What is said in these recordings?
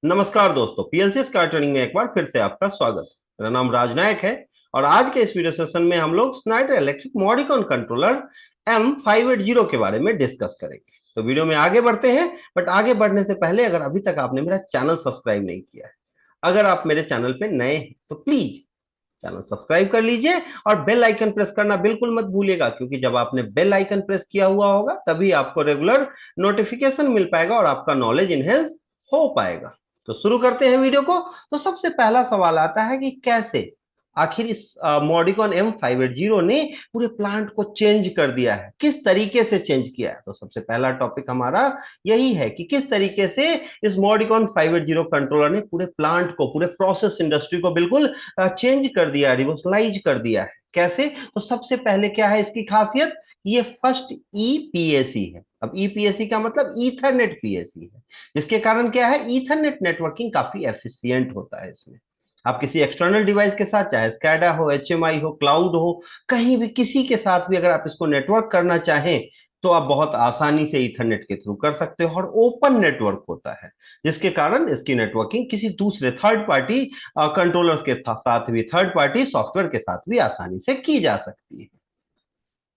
नमस्कार दोस्तों, PLC sky training में एक बार फिर से आपका स्वागत। मेरा नाम राजनायक है और आज के इस वीडियो सेशन में हम लोग स्नाइडर इलेक्ट्रिक मॉडिकॉन कंट्रोलर M580 के बारे में डिस्कस करेंगे। तो वीडियो में आगे बढ़ते हैं, बट आगे बढ़ने से पहले अगर अभी तक आपने मेरा चैनल सब्सक्राइब नहीं किया है, अगर आप मेरे चैनल पे नए हैं तो प्लीज चैनल सब्सक्राइब कर लीजिए और बेल आइकन प्रेस करना बिल्कुल मत भूलिएगा, क्योंकि जब आपने बेल आइकन प्रेस किया हुआ होगा तभी आपको रेगुलर नोटिफिकेशन मिल पाएगा और आपका नॉलेज इनहेंस हो पाएगा। तो शुरू करते हैं वीडियो को। तो सबसे पहला सवाल आता है कि कैसे आखिर इस मॉडिकॉन M580 ने पूरे प्लांट को चेंज कर दिया है, किस तरीके से चेंज किया है। तो सबसे पहला टॉपिक हमारा यही है कि किस तरीके से इस मॉडिकॉन 580 कंट्रोलर ने पूरे प्लांट को, पूरे प्रोसेस इंडस्ट्री को बिल्कुल चेंज कर दिया, रिवोल्यूशनाइज कर दिया है। कैसे? तो सबसे पहले क्या है इसकी खासियत, ये फर्स्ट ईपीएसी है। अब ईपीएसी का मतलब ईथरनेट पीएसी है, जिसके कारण क्या है, ईथरनेट नेटवर्किंग काफी एफिशिएंट होता है इसमें। आप किसी एक्सटर्नल डिवाइस के साथ, चाहे स्कैडा हो, एचएमआई हो, क्लाउड हो, कहीं भी किसी के साथ भी अगर आप इसको नेटवर्क करना चाहें तो आप बहुत आसानी से ईथरनेट के थ्रू कर सकते हो। और ओपन नेटवर्क होता है, जिसके कारण इसकी नेटवर्किंग किसी दूसरे थर्ड पार्टी कंट्रोलर्स के साथ भी, थर्ड पार्टी सॉफ्टवेयर के साथ भी आसानी से की जा सकती है।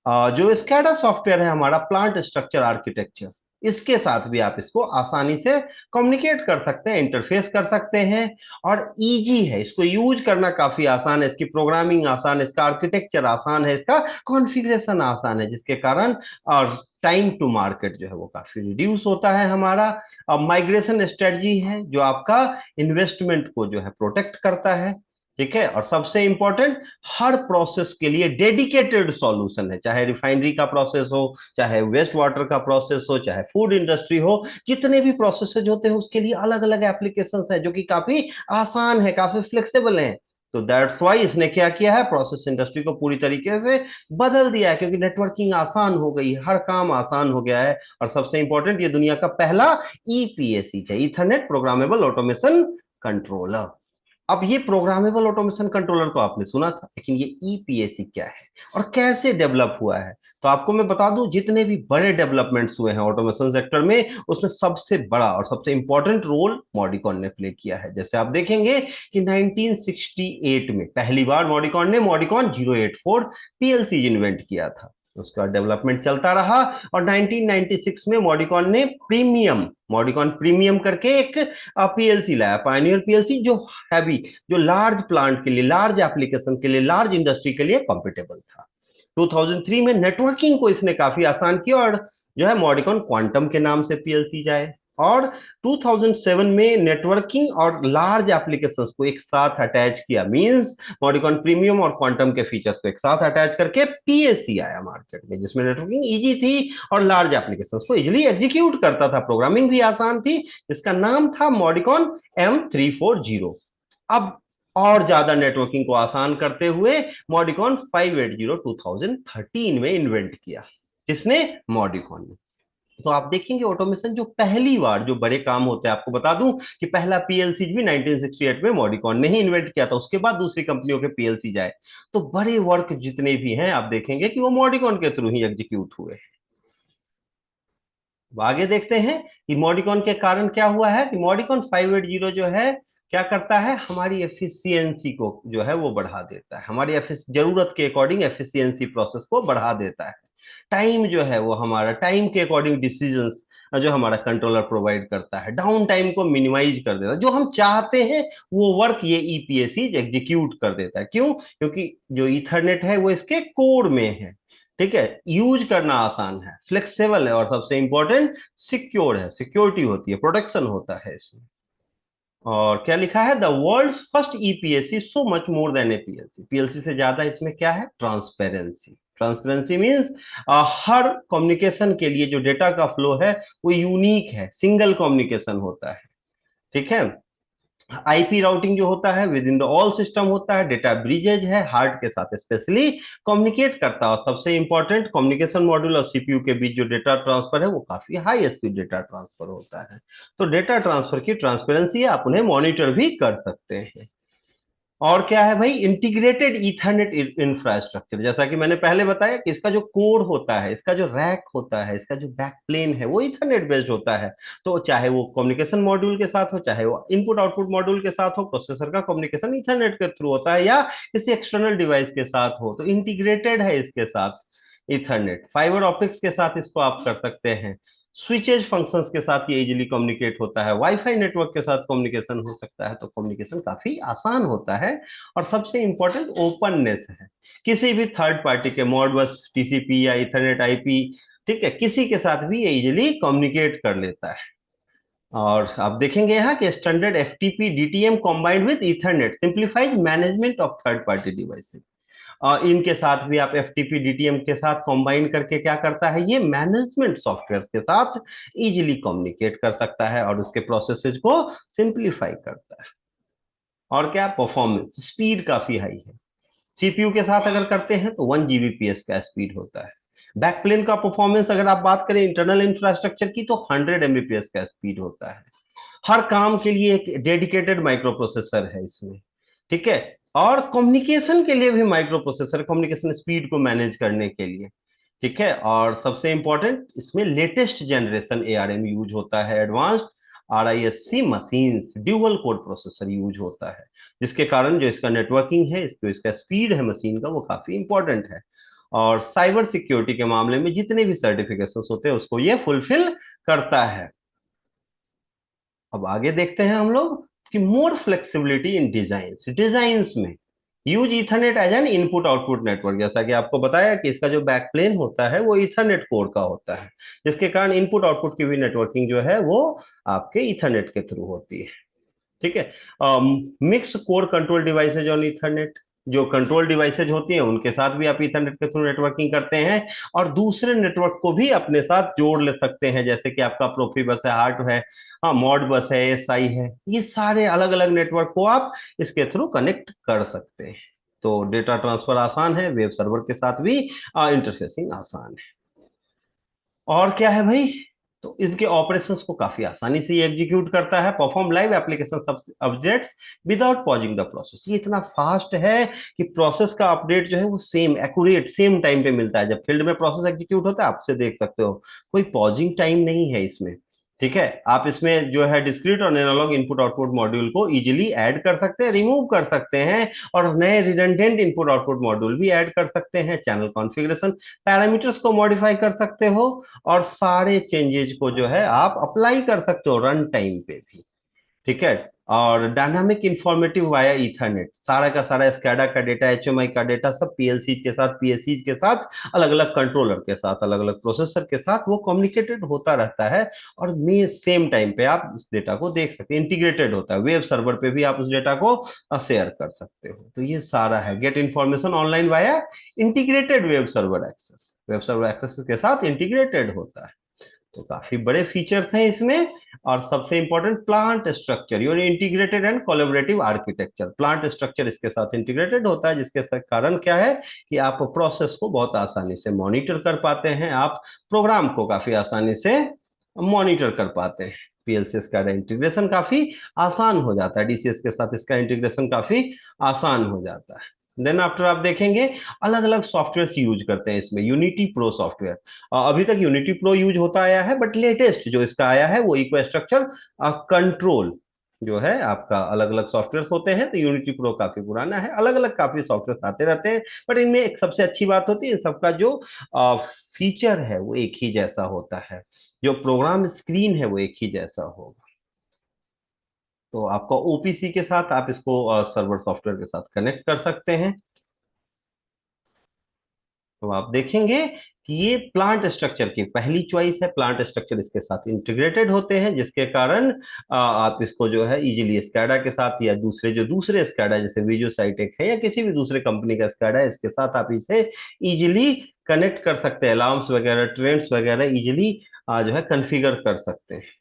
जो स्कैडा सॉफ्टवेयर है हमारा, प्लांट स्ट्रक्चर आर्किटेक्चर, इसके साथ भी आप इसको आसानी से कम्युनिकेट कर सकते हैं, इंटरफेस कर सकते हैं। और इजी है, इसको यूज करना काफी आसान है, इसकी प्रोग्रामिंग आसान है, इसका आर्किटेक्चर आसान है, इसका कॉन्फ़िगरेशन आसान है, जिसके कारण और टाइम टू मार्केट जो है वो काफी रिड्यूस होता है हमारा। माइग्रेशन स्ट्रेटजी है जो आपका इन्वेस्टमेंट को जो है प्रोटेक्ट करता है। ठीक है, और सबसे इंपॉर्टेंट, हर प्रोसेस के लिए डेडिकेटेड सॉल्यूशन है, चाहे रिफाइनरी का प्रोसेस हो, चाहे वेस्ट वाटर का प्रोसेस हो, चाहे फूड इंडस्ट्री हो, जितने भी प्रोसेसेज होते हैं उसके लिए अलग अलग एप्लीकेशंस है जो कि काफी आसान है, काफी फ्लेक्सिबल है। तो दैट्स वाई इसने क्या किया है, प्रोसेस इंडस्ट्री को पूरी तरीके से बदल दिया है, क्योंकि नेटवर्किंग आसान हो गई, हर काम आसान हो गया है। और सबसे इंपॉर्टेंट, ये दुनिया का पहला ईपीएसी है, ईथरनेट प्रोग्रामेबल ऑटोमेशन कंट्रोलर। अब ये प्रोग्रामेबल ऑटोमेशन कंट्रोलर तो आपने सुना था, लेकिन ये ईपीएसी क्या है और कैसे डेवलप हुआ है, तो आपको मैं बता दूं, जितने भी बड़े डेवलपमेंट्स हुए हैं ऑटोमेशन सेक्टर में, उसमें सबसे बड़ा और सबसे इंपॉर्टेंट रोल मॉडिकॉन ने प्ले किया है। जैसे आप देखेंगे कि 1968 में पहली बार मॉडिकॉन ने मॉडिकॉन 084 पीएलसी इन्वेंट किया था। उसका डेवलपमेंट चलता रहा और 1996 में मॉडिकॉन प्रीमियम करके एक पीएलसी लाया, पायनियर पीएलसी, जो हैवी, जो लार्ज प्लांट के लिए, लार्ज एप्लीकेशन के लिए, लार्ज इंडस्ट्री के लिए कॉम्पिटेबल था। 2003 में नेटवर्किंग को इसने काफी आसान किया और जो है मॉडिकॉन क्वांटम के नाम से पीएलसी जाए। और 2007 में नेटवर्किंग और लार्ज एप्लीकेशंस को एक साथ अटैच किया, मींस मॉडिकॉन प्रीमियम और क्वांटम के फीचर्स को एक साथ अटैच करके पीएससी आया मार्केट में, जिसमें नेटवर्किंग इजी थी और लार्ज एप्लीकेशंस को इजीली एग्जीक्यूट करता था, प्रोग्रामिंग भी आसान थी। इसका नाम था मॉडिकॉन M340। अब और ज्यादा नेटवर्किंग को आसान करते हुए मॉडिकॉन 580 2013 में इन्वेंट किया। किसने? मॉडिकॉन ने। तो आप देखेंगे ऑटोमेशन जो पहली बार जो बड़े काम होते हैं, आपको बता दूं कि पहला पीएलसी भी 1968 में मॉडिकॉन ने ही इन्वेंट किया था, उसके बाद दूसरी कंपनियों के पीएलसी जाए। तो बड़े वर्क जितने भी हैं आप देखेंगे कि वो मॉडिकॉन के थ्रू ही एग्जीक्यूट हुए। आगे देखते हैं कि मॉडिकॉन के कारण क्या हुआ है, कि मॉडिकॉन 580 जो है क्या करता है, हमारी एफिशिएंसी को जो है वो बढ़ा देता है, हमारी जरूरत के अकॉर्डिंग एफिशिएंसी प्रोसेस को बढ़ा देता है। टाइम जो है वो हमारा टाइम के अकॉर्डिंग डिसीजंस जो हमारा कंट्रोलर प्रोवाइड करता है, डाउन टाइम को मिनिमाइज कर देता है, जो हम चाहते हैं वो वर्क ये ईपीएसी एग्जीक्यूट कर देता है। क्यों? क्योंकि जो ईथरनेट है वो इसके कोर में है। ठीक है, यूज करना आसान है, फ्लेक्सिबल है और सबसे इंपॉर्टेंट सिक्योर है, सिक्योरिटी होती है, प्रोटेक्शन होता है इसमें। और क्या लिखा है, the world's first EPSC so much more than a PLC. PLC से ज्यादा इसमें क्या है, ट्रांसपेरेंसी। ट्रांसपेरेंसी मींस हर कम्युनिकेशन के लिए जो डेटा का फ्लो है वो यूनिक है, सिंगल कम्युनिकेशन होता है। ठीक है, आईपी राउटिंग जो होता है with in the all system होता है, डेटा ब्रिजेज है, हार्ट के साथ स्पेशली कम्युनिकेट करता है। और सबसे इंपॉर्टेंट, कम्युनिकेशन मॉड्यूल और सीपीयू के बीच जो डेटा ट्रांसफर है वो काफी हाई स्पीड डेटा ट्रांसफर होता है। तो डेटा ट्रांसफर की ट्रांसपेरेंसी है, आप उन्हें मॉनिटर भी कर सकते हैं। और क्या है भाई, इंटीग्रेटेड ईथरनेट इंफ्रास्ट्रक्चर। जैसा कि मैंने पहले बताया कि इसका जो कोर होता है, इसका जो रैक होता है, इसका जो बैकप्लेन है, वो ईथरनेट बेस्ड होता है। तो चाहे वो कम्युनिकेशन मॉड्यूल के साथ हो, चाहे वो इनपुट आउटपुट मॉड्यूल के साथ हो, प्रोसेसर का कम्युनिकेशन ईथरनेट के थ्रू होता है या किसी एक्सटर्नल डिवाइस के साथ हो, तो इंटीग्रेटेड है इसके साथ। ईथरनेट फाइबर ऑप्टिक्स के साथ इसको आप कर सकते हैं। स्विचेज फंक्शंस के साथ ये इजीली कम्युनिकेट होता है। वाईफाई नेटवर्क के साथ कम्युनिकेशन हो सकता है, तो कम्युनिकेशन काफी आसान होता है। और सबसे इंपॉर्टेंट ओपननेस है। किसी भी थर्ड पार्टी के मॉडबस टीसीपी या इथरनेट आईपी, ठीक है, किसी के साथ भी ये इजीली कम्युनिकेट कर लेता है। और आप देखेंगे यहाँ कि standard FTP DTM combined with Ethernet simplifies management of third party devices. इनके साथ भी आप एफ टीपी डीटीएम के साथ कंबाइन करके क्या करता है, ये मैनेजमेंट सॉफ्टवेयर के साथ इजीली कम्युनिकेट कर सकता है और उसके प्रोसेसेस को सिंप्लीफाई करता है। और क्या, परफॉर्मेंस स्पीड काफी हाई है। सीपीयू के साथ अगर करते हैं तो 1 Gbps का स्पीड होता है। बैकप्लेन का परफॉर्मेंस अगर आप बात करें इंटरनल इंफ्रास्ट्रक्चर की, तो 100 Mbps का स्पीड होता है। हर काम के लिए एक डेडिकेटेड माइक्रो प्रोसेसर है इसमें, ठीक है। और कम्युनिकेशन के लिए भी माइक्रो प्रोसेसर, कम्युनिकेशन स्पीड को मैनेज करने के लिए, ठीक है। और सबसे इंपॉर्टेंट, इसमें लेटेस्ट जनरेशन एआरएम यूज होता है, advanced RISC machines dual code processor use होता है, जिसके कारण जो इसका नेटवर्किंग है, इसका स्पीड है मशीन का, वो काफी इंपॉर्टेंट है। और साइबर सिक्योरिटी के मामले में जितने भी सर्टिफिकेशन होते हैं उसको ये फुलफिल करता है। अब आगे देखते हैं हम लोग कि मोर फ्लेक्सिबिलिटी इन डिजाइन्स में use Ethernet as an input output network. जैसा कि आपको बताया कि इसका जो बैकप्लेन होता है वो ईथरनेट कोर का होता है, जिसके कारण इनपुट आउटपुट की भी नेटवर्किंग जो है वो आपके ईथरनेट के थ्रू होती है, ठीक है। Mix core control devices on Ethernet, जो कंट्रोल डिवाइसेज होती हैं उनके साथ भी आप ईथरनेट के थ्रू नेटवर्किंग करते हैं और दूसरे नेटवर्क को भी अपने साथ जोड़ ले सकते हैं, जैसे कि आपका प्रोफी बस है, हार्ट है, हाँ मॉड बस है, एसआई है, ये सारे अलग अलग नेटवर्क को आप इसके थ्रू कनेक्ट कर सकते हैं। तो डेटा ट्रांसफर आसान है, वेब सर्वर के साथ भी इंटरफेसिंग आसान है। और क्या है भाई, तो इनके ऑपरेशंस को काफी आसानी से ये एग्जीक्यूट करता है। Perform live application updates without pausing the process. ये इतना फास्ट है कि प्रोसेस का अपडेट जो है वो सेम एक्यूरेट सेम टाइम पे मिलता है। जब फील्ड में प्रोसेस एग्जीक्यूट होता है, आप उसे देख सकते हो, कोई पॉजिंग टाइम नहीं है इसमें, ठीक है। आप इसमें जो है डिस्क्रीट और एनालॉग इनपुट आउटपुट मॉड्यूल को इजीली ऐड कर सकते हैं, रिमूव कर सकते हैं, और नए रिडंडेंट इनपुट आउटपुट मॉड्यूल भी ऐड कर सकते हैं। चैनल कॉन्फ़िगरेशन पैरामीटर्स को मॉडिफाई कर सकते हो, और सारे चेंजेज को जो है आप अप्लाई कर सकते हो रन टाइम पे भी, ठीक है। और डायनामिक इंफॉर्मेटिव वाया ईथरनेट, सारा का सारा स्कैडा का डेटा, एचएमआई का डेटा, सब पीएलसी के साथ, पीएससी के साथ, अलग अलग कंट्रोलर के साथ, अलग अलग प्रोसेसर के साथ वो कम्युनिकेटेड होता रहता है। और मे सेम टाइम पे आप उस डेटा को देख सकते हैं, इंटीग्रेटेड होता है। वेब सर्वर पे भी आप उस डेटा को शेयर कर सकते हो। तो ये सारा है get information online via integrated web server access, web server access के साथ इंटीग्रेटेड होता है। तो काफी बड़े फीचर्स हैं इसमें। और सबसे important, plant structure, your integrated and collaborative architecture. Plant structure इसके साथ इंटीग्रेटेड होता है, जिसके कारण क्या है कि आप प्रोसेस को बहुत आसानी से मॉनिटर कर पाते हैं, आप प्रोग्राम को काफी आसानी से मॉनिटर कर पाते हैं। पीएलसीएस का इंटीग्रेशन काफी आसान हो जाता है, डीसीएस के साथ इसका इंटीग्रेशन काफी आसान हो जाता है। देन आफ्टर आप देखेंगे अलग अलग सॉफ्टवेयर यूज करते हैं इसमें। यूनिटी प्रो सॉफ्टवेयर, अभी तक यूनिटी प्रो यूज होता आया है, बट लेटेस्ट जो इसका आया है वो इको स्ट्रक्चर कंट्रोल जो है आपका। अलग अलग सॉफ्टवेयर होते हैं, तो यूनिटी प्रो काफी पुराना है, अलग अलग काफी सॉफ्टवेयर आते रहते हैं, बट इनमें एक सबसे अच्छी बात होती है, सबका जो फीचर है वो एक ही जैसा होता है, जो प्रोग्राम स्क्रीन है वो एक ही जैसा होगा। तो आपका ओपीसी के साथ आप इसको सर्वर सॉफ्टवेयर के साथ कनेक्ट कर सकते हैं। तो आप देखेंगे कि ये प्लांट स्ट्रक्चर की पहली चॉइस है, प्लांट स्ट्रक्चर इसके साथ इंटीग्रेटेड होते हैं, जिसके कारण आप इसको जो है इजीली स्कैडा के साथ या दूसरे स्कैडा जैसे विजो साइटेक है या किसी भी दूसरे कंपनी का स्कैडा है, इसके साथ आप इसे इजीली कनेक्ट कर सकते हैं। अलार्म्स वगैरह, ट्रेंड्स वगैरह इजीली जो है कन्फिगर कर सकते हैं।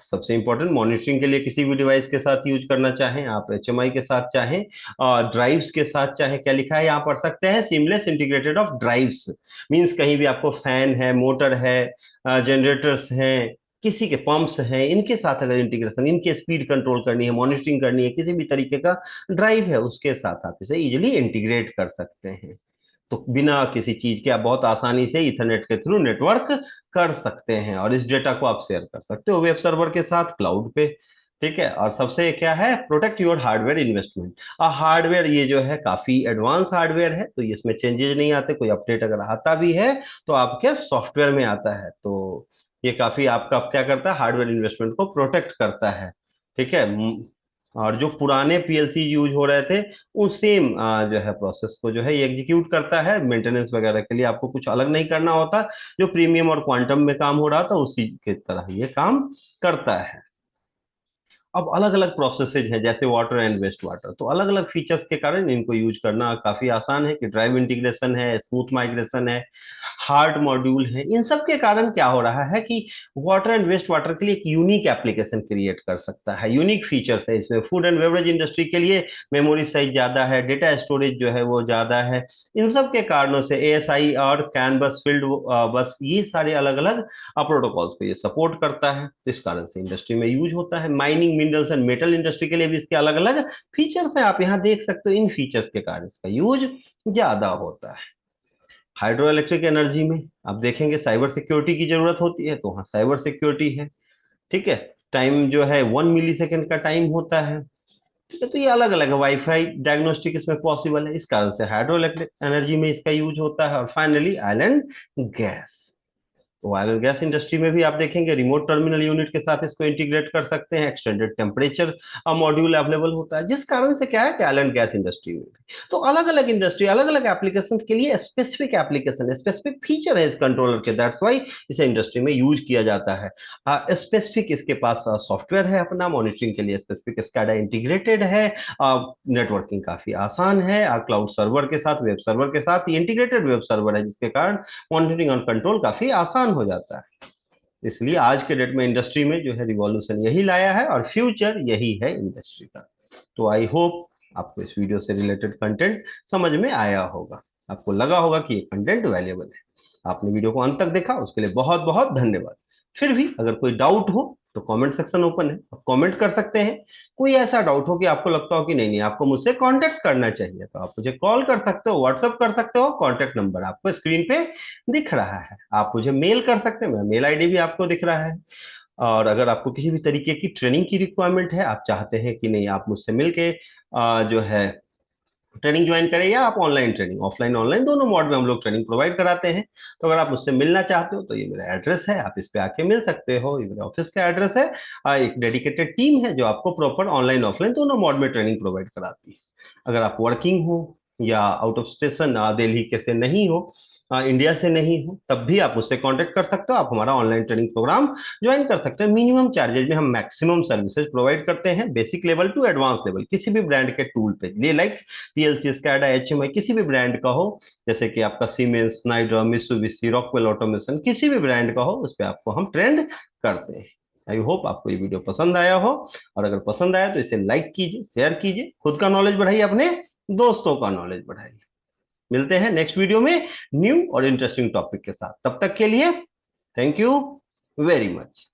सबसे इंपॉर्टेंट, मॉनिटरिंग के लिए किसी भी डिवाइस के साथ यूज करना चाहें आप, एचएमआई के साथ चाहें, ड्राइव्स के साथ चाहे, क्या लिखा है यहाँ पढ़ सकते हैं, seamless integrated of drives. Means कहीं भी आपको फैन है, मोटर है, जनरेटर्स हैं, किसी के पंप्स हैं, इनके साथ अगर इंटीग्रेशन, इनके स्पीड कंट्रोल करनी है, मॉनिटरिंग करनी है, किसी भी तरीके का ड्राइव है, उसके साथ आप इसे इजिली इंटीग्रेट कर सकते हैं। तो बिना किसी चीज के आप बहुत आसानी से इथरनेट के थ्रू नेटवर्क कर सकते हैं और इस डेटा को आप शेयर कर सकते हो वेब सर्वर के साथ, क्लाउड पे। ठीक है, और सबसे क्या है, protect your hardware investment. Hardware ये जो है काफी एडवांस हार्डवेयर है, तो इसमें चेंजेस नहीं आते, कोई अपडेट अगर आता भी है तो आपके सॉफ्टवेयर में आता है। तो ये काफी आपका क्या करता है, हार्डवेयर इन्वेस्टमेंट को प्रोटेक्ट करता है। ठीक है, और जो पुराने पीएलसी यूज हो रहे थे उस सेम जो है प्रोसेस को जो है ये एग्जीक्यूट करता है। मेंटेनेंस वगैरह के लिए आपको कुछ अलग नहीं करना होता, जो प्रीमियम और क्वांटम में काम हो रहा था उसी की तरह ये काम करता है। अब अलग अलग प्रोसेसेज हैं जैसे वाटर एंड वेस्ट वाटर, तो अलग अलग फीचर्स के कारण इनको यूज करना काफी आसान है कि ड्राइव इंटीग्रेशन है, स्मूथ माइग्रेशन है, हार्ट मॉड्यूल है। इन सब के कारण क्या हो रहा है कि वाटर एंड वेस्ट वाटर के लिए एक यूनिक एप्लीकेशन क्रिएट कर सकता है, यूनिक फीचर्स है इसमें। फूड एंड बेवरेज इंडस्ट्री के लिए मेमोरी साइज ज्यादा है, डेटा स्टोरेज जो है वो ज्यादा है। इन सब के कारणों से एएसआई और कैन बस, फील्ड बस, ये सारे अलग अलग प्रोटोकॉल्स को ये सपोर्ट करता है, तो इस कारण से इंडस्ट्री में यूज होता है। Mining, minerals and metal industry के लिए भी इसके अलग अलग फीचर्स हैं, आप यहाँ देख सकते हो। इन फीचर्स के कारण इसका यूज ज्यादा होता है। हाइड्रो इलेक्ट्रिक एनर्जी में आप देखेंगे साइबर सिक्योरिटी की जरूरत होती है, तो हाँ साइबर सिक्योरिटी है। ठीक है, टाइम जो है 1 मिली सेकेंड का टाइम होता है। ठीक है, तो ये अलग अलग है। वाईफाई डायग्नोस्टिक इसमें पॉसिबल है, इस कारण से हाइड्रो इलेक्ट्रिक एनर्जी में इसका यूज होता है। और फाइनली ऑयल एंड गैस, तो ऑयल एंड गैस इंडस्ट्री में भी आप देखेंगे रिमोट टर्मिनल यूनिट के साथ इसको इंटीग्रेट कर सकते हैं। एक्सटेंडेड टेम्परेचर मॉड्यूल अवेलेबल होता है, जिस कारण से क्या है कि ऑयल एंड गैस इंडस्ट्री में भी तो अलग अलग इंडस्ट्री, अलग अलग एप्लीकेशन के लिए स्पेसिफिक एप्लीकेशन है, स्पेसिफिक फीचर है इस कंट्रोलर के, दैट्स वाई इसे इंडस्ट्री में यूज किया जाता है। स्पेसिफिक इसके पास सॉफ्टवेयर है अपना मॉनिटरिंग के लिए, स्पेसिफिक स्काडा इंटीग्रेटेड है। नेटवर्किंग काफी आसान है, क्लाउड सर्वर के साथ, वेब सर्वर के साथ इंटीग्रेटेड वेब सर्वर है, जिसके कारण मॉनिटरिंग और कंट्रोल काफी आसान हो जाता है। इसलिए आज के डेट में इंडस्ट्री में जो है रिवॉल्यूशन यही लाया है और फ्यूचर यही है इंडस्ट्री का। तो आई होप आपको इस वीडियो से रिलेटेड कंटेंट समझ में आया होगा, आपको लगा होगा कि ये कंटेंट वैल्यूएबल है। आपने वीडियो को अंत तक देखा उसके लिए बहुत बहुत धन्यवाद। फिर भी अगर कोई डाउट हो तो कमेंट सेक्शन ओपन है, आप कमेंट कर सकते हैं। कोई ऐसा डाउट हो कि आपको लगता हो कि नहीं नहीं आपको मुझसे कांटेक्ट करना चाहिए, तो आप मुझे कॉल कर सकते हो, व्हाट्सअप कर सकते हो। कांटेक्ट नंबर आपको स्क्रीन पे दिख रहा है। आप मुझे मेल कर सकते हैं, मेरा मेल आईडी भी आपको दिख रहा है। और अगर आपको किसी भी तरीके की ट्रेनिंग की रिक्वायरमेंट है, आप चाहते हैं कि नहीं आप मुझसे मिलके जो है ट्रेनिंग ज्वाइन करें, या आप ऑनलाइन ट्रेनिंग, ऑफलाइन ऑनलाइन दोनों मोड में हम लोग ट्रेनिंग प्रोवाइड कराते हैं, तो अगर आप मुझसे मिलना चाहते हो तो ये मेरा एड्रेस है, आप इस पे आके मिल सकते हो। ये मेरे ऑफिस का एड्रेस है। एक डेडिकेटेड टीम है जो आपको प्रॉपर ऑनलाइन ऑफलाइन दोनों मोड में ट्रेनिंग प्रोवाइड कराती है। अगर आप वर्किंग हो या आउट ऑफ स्टेशन दिल्ली के से नहीं हो, इंडिया से नहीं हो, तब भी आप मुझसे कांटेक्ट कर सकते हो। आप हमारा ऑनलाइन ट्रेनिंग प्रोग्राम ज्वाइन कर सकते हैं। मिनिमम चार्जेज में हम मैक्सिमम सर्विसेज प्रोवाइड करते हैं, basic level to advance level, किसी भी ब्रांड के टूल पे ये लाइक पीएलसी, स्कैडा, एचएमआई, किसी भी ब्रांड का हो, जैसे कि आपका siemens, Snyder, Mitsubishi, Rockwell automation, किसी भी ब्रांड का हो, उस पर आपको हम ट्रेंड करते हैं। आई होप आपको ये वीडियो पसंद आया हो, और अगर पसंद आया तो इसे लाइक कीजिए, शेयर कीजिए, खुद का नॉलेज बढ़ाइए, अपने दोस्तों का नॉलेज बढ़ाइए। मिलते हैं नेक्स्ट वीडियो में न्यू और इंटरेस्टिंग टॉपिक के साथ, तब तक के लिए थैंक यू वेरी मच।